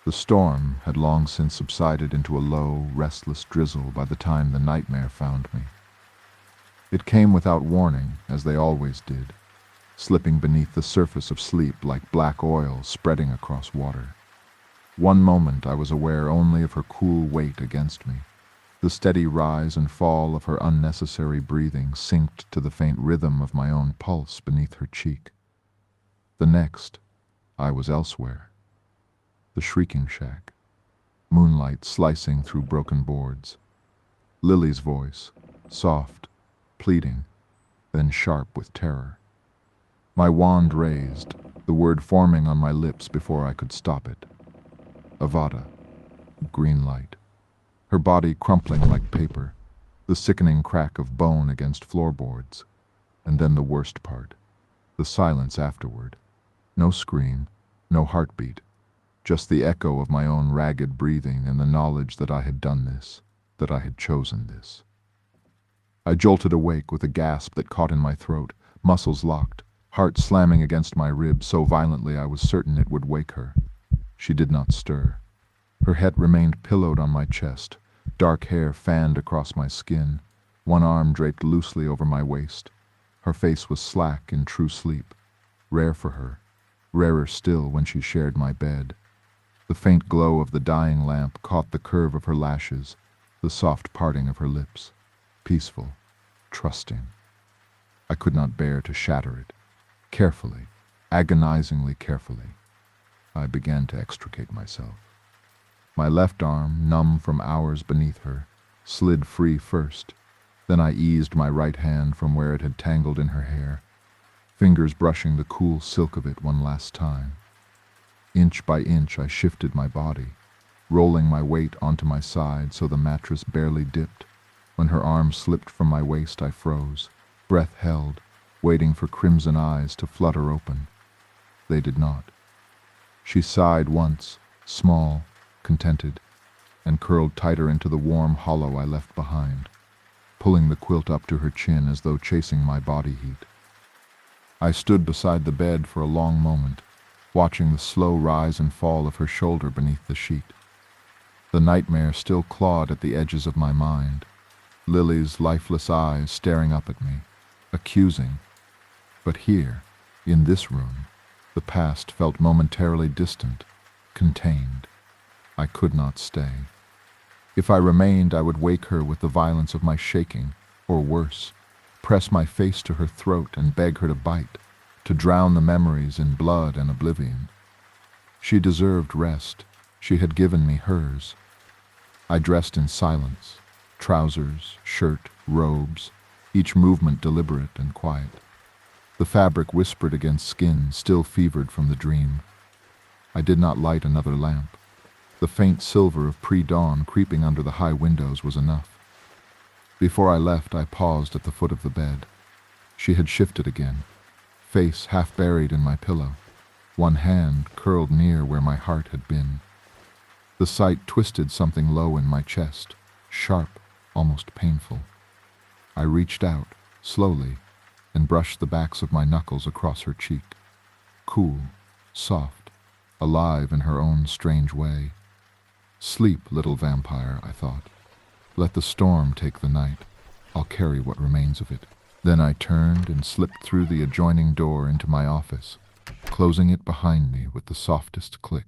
The storm had long since subsided into a low, restless drizzle by the time the nightmare found me. It came without warning, as they always did, slipping beneath the surface of sleep like black oil spreading across water. One moment I was aware only of her cool weight against me. The steady rise and fall of her unnecessary breathing synced to the faint rhythm of my own pulse beneath her cheek. The next, I was elsewhere. The shrieking shack, moonlight slicing through broken boards. Lily's voice, soft, pleading, then sharp with terror. My wand raised, the word forming on my lips before I could stop it. Avada, green light. Her body crumpling like paper, the sickening crack of bone against floorboards. And then the worst part, the silence afterward. No scream, no heartbeat, just the echo of my own ragged breathing and the knowledge that I had done this, that I had chosen this. I jolted awake with a gasp that caught in my throat, muscles locked, heart slamming against my ribs so violently I was certain it would wake her. She did not stir. Her head remained pillowed on my chest, dark hair fanned across my skin, one arm draped loosely over my waist. Her face was slack in true sleep, rare for her, rarer still when she shared my bed. The faint glow of the dying lamp caught the curve of her lashes, the soft parting of her lips, peaceful, trusting. I could not bear to shatter it. Carefully, agonizingly carefully, I began to extricate myself. My left arm, numb from hours beneath her, slid free first. Then I eased my right hand from where it had tangled in her hair, fingers brushing the cool silk of it one last time. Inch by inch I shifted my body, rolling my weight onto my side so the mattress barely dipped. When her arm slipped from my waist, I froze, breath held, waiting for crimson eyes to flutter open. They did not. She sighed once, small, contented, and curled tighter into the warm hollow I left behind, pulling the quilt up to her chin as though chasing my body heat. I stood beside the bed for a long moment, watching the slow rise and fall of her shoulder beneath the sheet. The nightmare still clawed at the edges of my mind, Lily's lifeless eyes staring up at me, accusing. But here, in this room, the past felt momentarily distant, contained. I could not stay. If I remained, I would wake her with the violence of my shaking, or worse, press my face to her throat and beg her to bite, to drown the memories in blood and oblivion. She deserved rest. She had given me hers. I dressed in silence, trousers, shirt, robes, each movement deliberate and quiet. The fabric whispered against skin still fevered from the dream. I did not light another lamp. The faint silver of pre-dawn creeping under the high windows was enough. Before I left, I paused at the foot of the bed. She had shifted again, face half buried in my pillow, one hand curled near where my heart had been. The sight twisted something low in my chest, sharp, almost painful. I reached out, slowly, and brushed the backs of my knuckles across her cheek. Cool, soft, alive in her own strange way. Sleep, little vampire, I thought. Let the storm take the night. I'll carry what remains of it. Then I turned and slipped through the adjoining door into my office, closing it behind me with the softest click.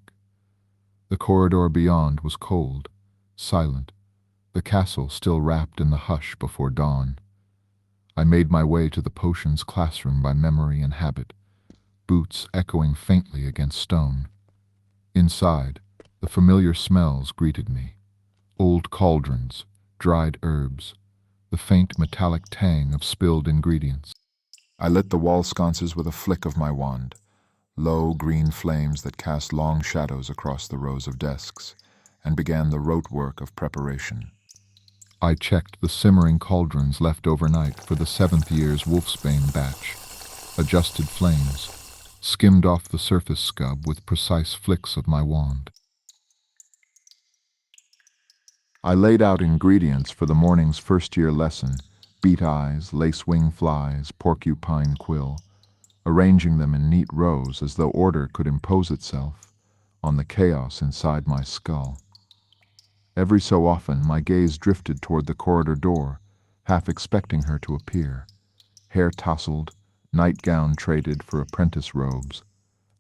The corridor beyond was cold, silent, the castle still wrapped in the hush before dawn. I made my way to the potions classroom by memory and habit, boots echoing faintly against stone. Inside, the familiar smells greeted me. Old cauldrons, dried herbs, the faint metallic tang of spilled ingredients. I lit the wall sconces with a flick of my wand, low green flames that cast long shadows across the rows of desks, and began the rote work of preparation. I checked the simmering cauldrons left overnight for the 7th year's wolfsbane batch, adjusted flames, skimmed off the surface scub with precise flicks of my wand. I laid out ingredients for the morning's first-year lesson, beet eyes, lace-wing flies, porcupine quill, arranging them in neat rows as though order could impose itself, on the chaos inside my skull. Every so often, my gaze drifted toward the corridor door, half expecting her to appear, hair tousled, nightgown traded for apprentice robes,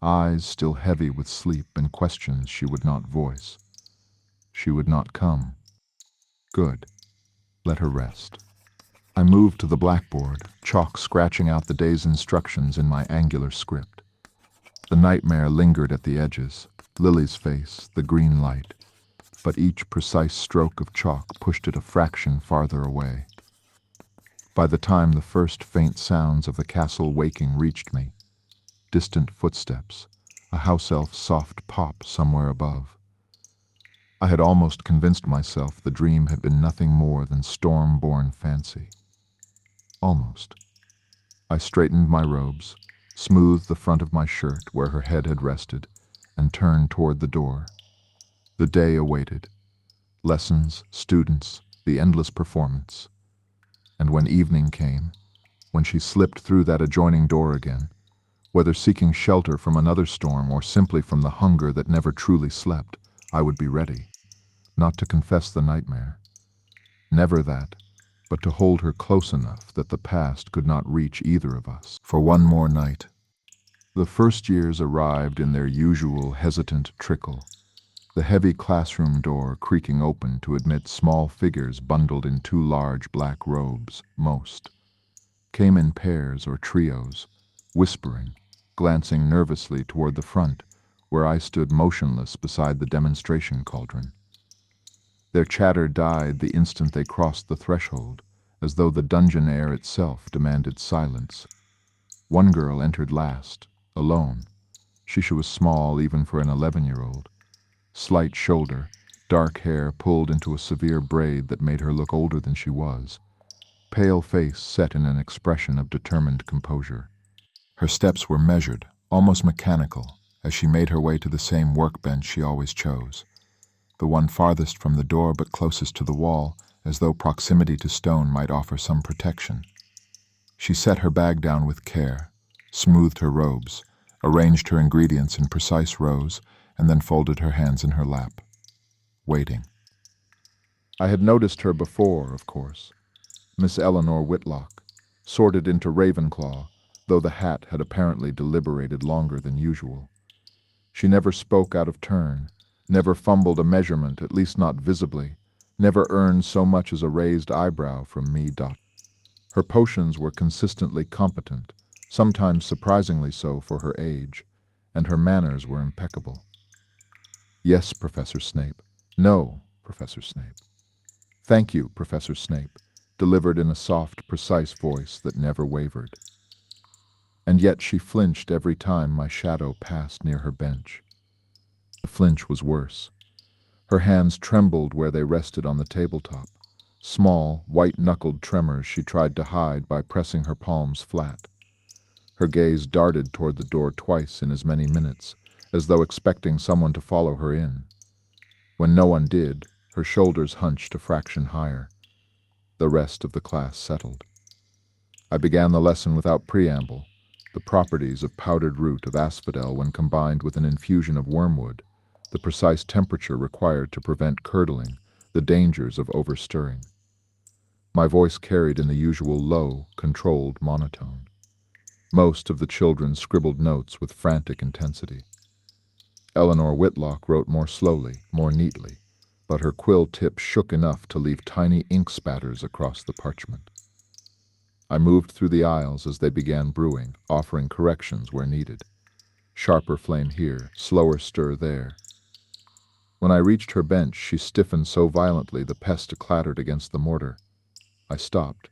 eyes still heavy with sleep and questions she would not voice. She would not come. Good. Let her rest. I moved to the blackboard, chalk scratching out the day's instructions in my angular script. The nightmare lingered at the edges, Lily's face, the green light, but each precise stroke of chalk pushed it a fraction farther away. By the time the first faint sounds of the castle waking reached me, distant footsteps, a house elf's soft pop somewhere above, I had almost convinced myself the dream had been nothing more than storm-born fancy. Almost. I straightened my robes, smoothed the front of my shirt where her head had rested, and turned toward the door. The day awaited. Lessons, students, the endless performance. And when evening came, when she slipped through that adjoining door again, whether seeking shelter from another storm or simply from the hunger that never truly slept, I would be ready, not to confess the nightmare. Never that, but to hold her close enough that the past could not reach either of us for one more night. The first years arrived in their usual hesitant trickle, the heavy classroom door creaking open to admit small figures bundled in two large black robes, most. Came in pairs or trios, whispering, glancing nervously toward the front, where I stood motionless beside the demonstration cauldron. Their chatter died the instant they crossed the threshold, as though the dungeon air itself demanded silence. One girl entered last, alone. She was small even for an 11-year-old. Slight shoulder, dark hair pulled into a severe braid that made her look older than she was. Pale face set in an expression of determined composure. Her steps were measured, almost mechanical, as she made her way to the same workbench she always chose, the one farthest from the door but closest to the wall, as though proximity to stone might offer some protection. She set her bag down with care, smoothed her robes, arranged her ingredients in precise rows, and then folded her hands in her lap, waiting. I had noticed her before, of course. Miss Eleanor Whitlock, sorted into Ravenclaw, though the hat had apparently deliberated longer than usual. She never spoke out of turn, never fumbled a measurement, at least not visibly, never earned so much as a raised eyebrow from me. Her potions were consistently competent, sometimes surprisingly so for her age, and her manners were impeccable. Yes, Professor Snape. No, Professor Snape. Thank you, Professor Snape, delivered in a soft, precise voice that never wavered. And yet she flinched every time my shadow passed near her bench. The flinch was worse. Her hands trembled where they rested on the tabletop, small, white-knuckled tremors she tried to hide by pressing her palms flat. Her gaze darted toward the door twice in as many minutes, as though expecting someone to follow her in. When no one did, her shoulders hunched a fraction higher. The rest of the class settled. I began the lesson without preamble, the properties of powdered root of asphodel when combined with an infusion of wormwood, the precise temperature required to prevent curdling, the dangers of overstirring. My voice carried in the usual low, controlled monotone. Most of the children scribbled notes with frantic intensity. Eleanor Whitlock wrote more slowly, more neatly, but her quill tip shook enough to leave tiny ink spatters across the parchment. I moved through the aisles as they began brewing, offering corrections where needed. Sharper flame here, slower stir there. When I reached her bench, she stiffened so violently the pest clattered against the mortar. I stopped.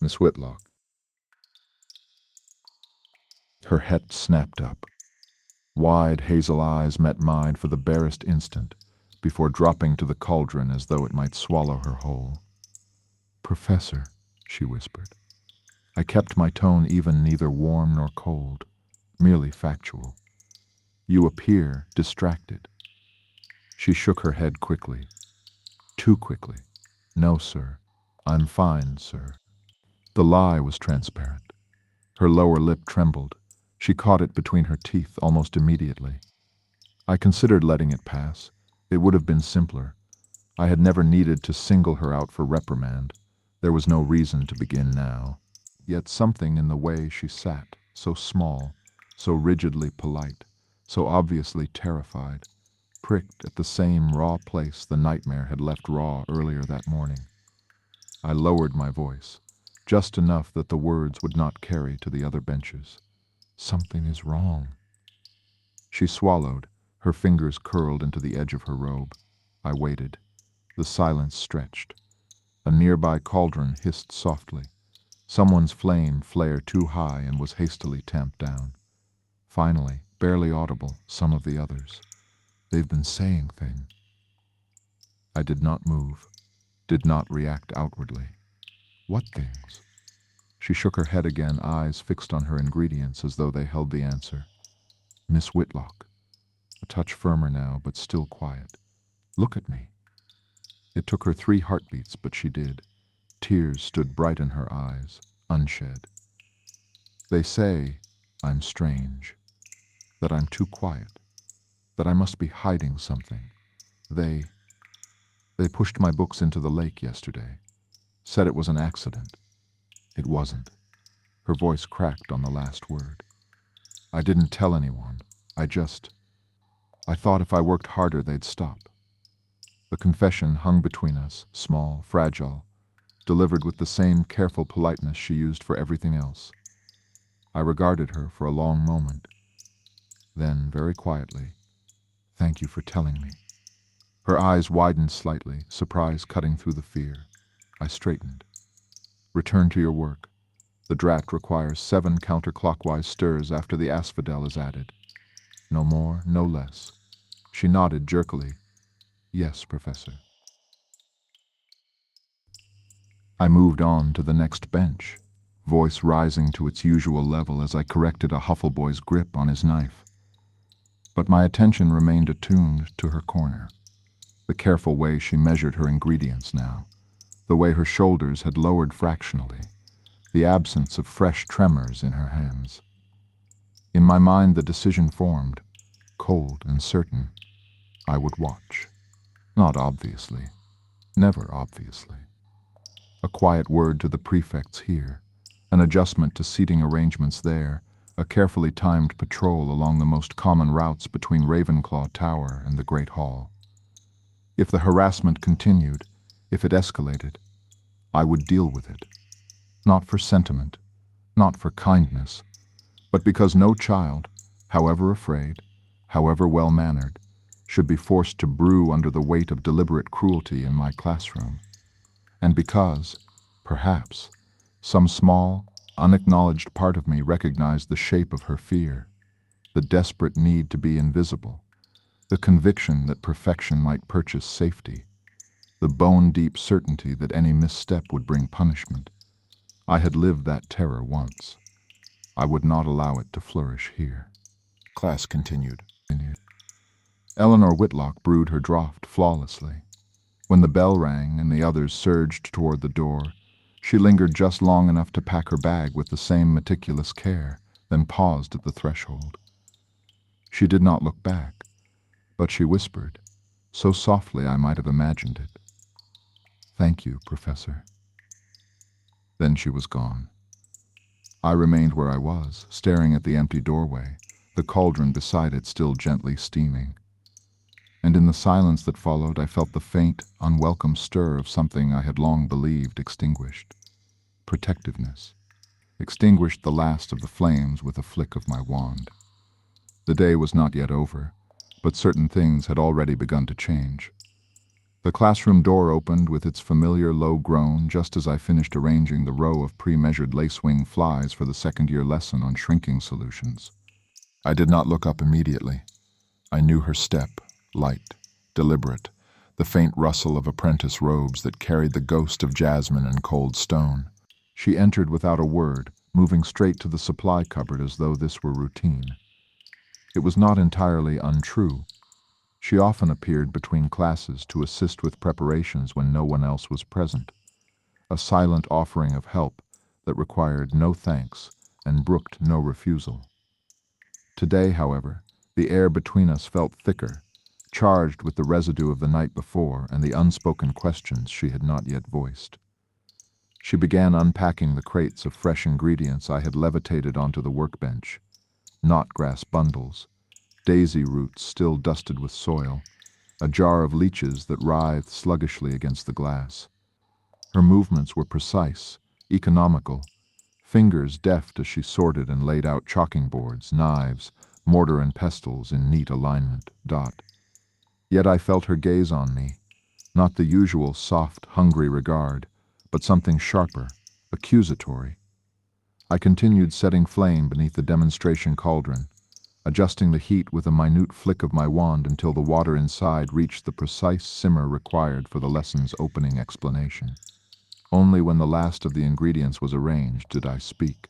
Miss Whitlock. Her het snapped up. Wide hazel eyes met mine for the barest instant, before dropping to the cauldron as though it might swallow her whole. Professor, she whispered. I kept my tone even, neither warm nor cold, merely factual. You appear distracted. She shook her head quickly. Too quickly. No, sir. I'm fine, sir. The lie was transparent. Her lower lip trembled. She caught it between her teeth almost immediately. I considered letting it pass. It would have been simpler. I had never needed to single her out for reprimand. There was no reason to begin now. Yet something in the way she sat, so small, so rigidly polite, so obviously terrified, pricked at the same raw place the nightmare had left raw earlier that morning. I lowered my voice, just enough that the words would not carry to the other benches. Something is wrong. She swallowed, her fingers curled into the edge of her robe. I waited. The silence stretched. A nearby cauldron hissed softly. Someone's flame flared too high and was hastily tamped down. Finally, barely audible, some of the others. They've been saying things. I did not move, did not react outwardly. What things? She shook her head again, eyes fixed on her ingredients as though they held the answer. Miss Whitlock. A touch firmer now, but still quiet. Look at me. It took her 3 heartbeats, but she did. Tears stood bright in her eyes, unshed. They say I'm strange, that I'm too quiet, that I must be hiding something. They pushed my books into the lake yesterday, said it was an accident. It wasn't. Her voice cracked on the last word. I didn't tell anyone. I thought if I worked harder they'd stop. The confession hung between us, small, fragile, delivered with the same careful politeness she used for everything else. I regarded her for a long moment. Then, very quietly, thank you for telling me. Her eyes widened slightly, surprise cutting through the fear. I straightened. Return to your work. The drat requires 7 counterclockwise stirs after the asphodel is added. No more, no less. She nodded jerkily. Yes, Professor. I moved on to the next bench, voice rising to its usual level as I corrected a Huffleboy's grip on his knife. But my attention remained attuned to her corner, the careful way she measured her ingredients now, the way her shoulders had lowered fractionally, the absence of fresh tremors in her hands. In my mind the decision formed, cold and certain. I would watch. Not obviously. Never obviously. A quiet word to the prefects here, an adjustment to seating arrangements there, a carefully timed patrol along the most common routes between Ravenclaw Tower and the Great Hall. If the harassment continued, if it escalated, I would deal with it. Not for sentiment, not for kindness, but because no child, however afraid, however well-mannered, should be forced to brew under the weight of deliberate cruelty in my classroom. And because, perhaps, some small, unacknowledged part of me recognized the shape of her fear, the desperate need to be invisible, the conviction that perfection might purchase safety, the bone-deep certainty that any misstep would bring punishment. I had lived that terror once. I would not allow it to flourish here. Class continued. Eleanor Whitlock brewed her draught flawlessly. When the bell rang and the others surged toward the door, she lingered just long enough to pack her bag with the same meticulous care, then paused at the threshold. She did not look back, but she whispered, so softly I might have imagined it. Thank you, Professor. Then she was gone. I remained where I was, staring at the empty doorway, the cauldron beside it still gently steaming. And in the silence that followed, I felt the faint, unwelcome stir of something I had long believed extinguished. Protectiveness. Extinguished the last of the flames with a flick of my wand. The day was not yet over, but certain things had already begun to change. The classroom door opened with its familiar low groan just as I finished arranging the row of pre-measured lacewing flies for the second-year lesson on shrinking solutions. I did not look up immediately. I knew her step, light, deliberate, the faint rustle of apprentice robes that carried the ghost of jasmine and cold stone. She entered without a word, moving straight to the supply cupboard as though this were routine. It was not entirely untrue. She often appeared between classes to assist with preparations when no one else was present, a silent offering of help that required no thanks and brooked no refusal. Today, however, The air between us felt thicker, charged with the residue of the night before and the unspoken questions she had not yet voiced. She began unpacking the crates of fresh ingredients I had levitated onto the workbench: knotgrass bundles, daisy roots still dusted with soil, a jar of leeches that writhed sluggishly against the glass. Her movements were precise, economical, fingers deft as she sorted and laid out chalking boards, knives, mortar and pestles in neat alignment. Yet I felt her gaze on me, not the usual soft, hungry regard, but something sharper, accusatory. I continued setting flame beneath the demonstration cauldron, adjusting the heat with a minute flick of my wand until the water inside reached the precise simmer required for the lesson's opening explanation. Only when the last of the ingredients was arranged did I speak.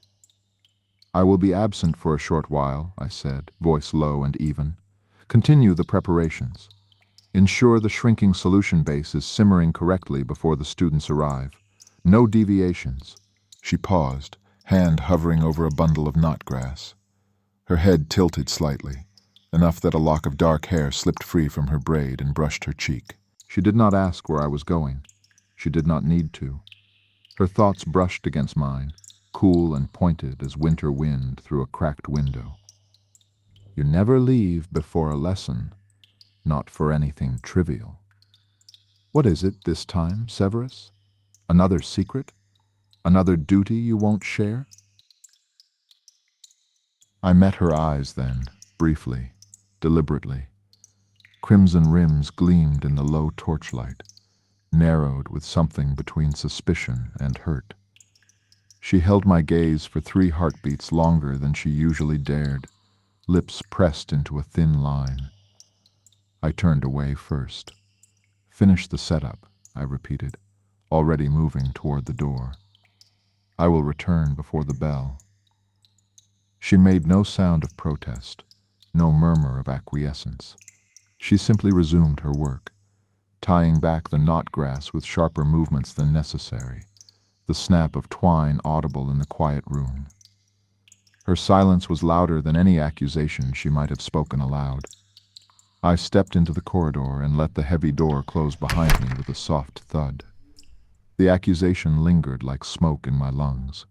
"I will be absent for a short while," I said, voice low and even. "Continue the preparations. Ensure the shrinking solution base is simmering correctly before the students arrive. No deviations." She paused, hand hovering over a bundle of knotgrass. Her head tilted slightly, enough that a lock of dark hair slipped free from her braid and brushed her cheek. She did not ask where I was going. She did not need to. Her thoughts brushed against mine, cool and pointed as winter wind through a cracked window. "You never leave before a lesson, not for anything trivial. What is it this time, Severus? Another secret? Another duty you won't share?" I met her eyes then, briefly, deliberately. Crimson rims gleamed in the low torchlight, narrowed with something between suspicion and hurt. She held my gaze for 3 heartbeats longer than she usually dared, lips pressed into a thin line. I turned away first. "Finish the setup," I repeated, already moving toward the door. "I will return before the bell." She made no sound of protest, no murmur of acquiescence. She simply resumed her work, tying back the knotgrass with sharper movements than necessary, the snap of twine audible in the quiet room. Her silence was louder than any accusation she might have spoken aloud. I stepped into the corridor and let the heavy door close behind me with a soft thud. The accusation lingered like smoke in my lungs.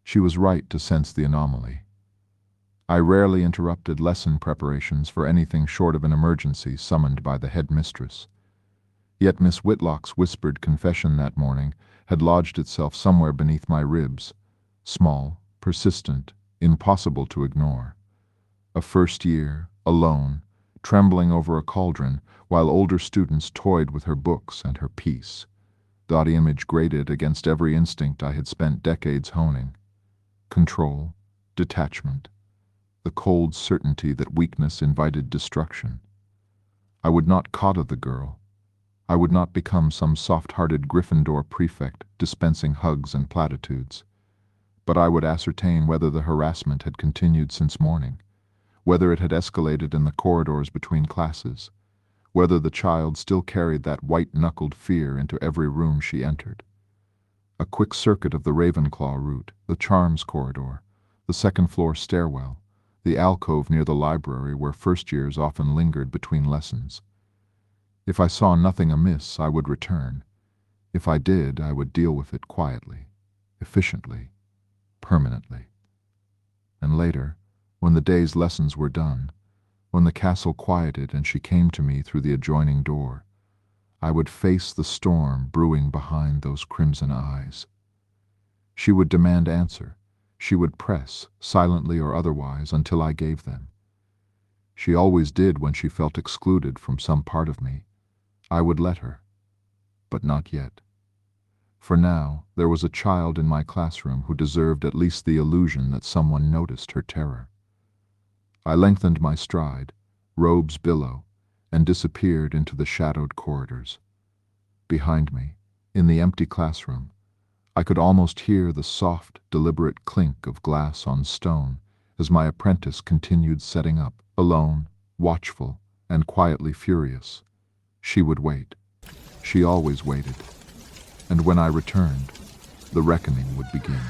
She was right to sense the anomaly. I rarely interrupted lesson preparations for anything short of an emergency summoned by the headmistress. Yet Miss Whitlock's whispered confession that morning had lodged itself somewhere beneath my ribs, small, persistent, impossible to ignore. A first year, alone, trembling over a cauldron, while older students toyed with her books and her peace. That image grated against every instinct I had spent decades honing. Control, detachment, the cold certainty that weakness invited destruction. I would not coddle the girl. I would not become some soft-hearted Gryffindor prefect dispensing hugs and platitudes. But I would ascertain whether the harassment had continued since morning, whether it had escalated in the corridors between classes, whether the child still carried that white-knuckled fear into every room she entered. A quick circuit of the Ravenclaw route, the Charms corridor, the second-floor stairwell, the alcove near the library where first-years often lingered between lessons. If I saw nothing amiss, I would return. If I did, I would deal with it quietly, efficiently, permanently. And later, when the day's lessons were done, when the castle quieted and she came to me through the adjoining door, I would face the storm brewing behind those crimson eyes. She would demand answer. She would press, silently or otherwise, until I gave them. She always did when she felt excluded from some part of me. I would let her. But not yet. For now, there was a child in my classroom who deserved at least the illusion that someone noticed her terror. I lengthened my stride, robes billow, and disappeared into the shadowed corridors. Behind me, in the empty classroom, I could almost hear the soft, deliberate clink of glass on stone as my apprentice continued setting up, alone, watchful, and quietly furious. She would wait. She always waited. And when I returned, the reckoning would begin.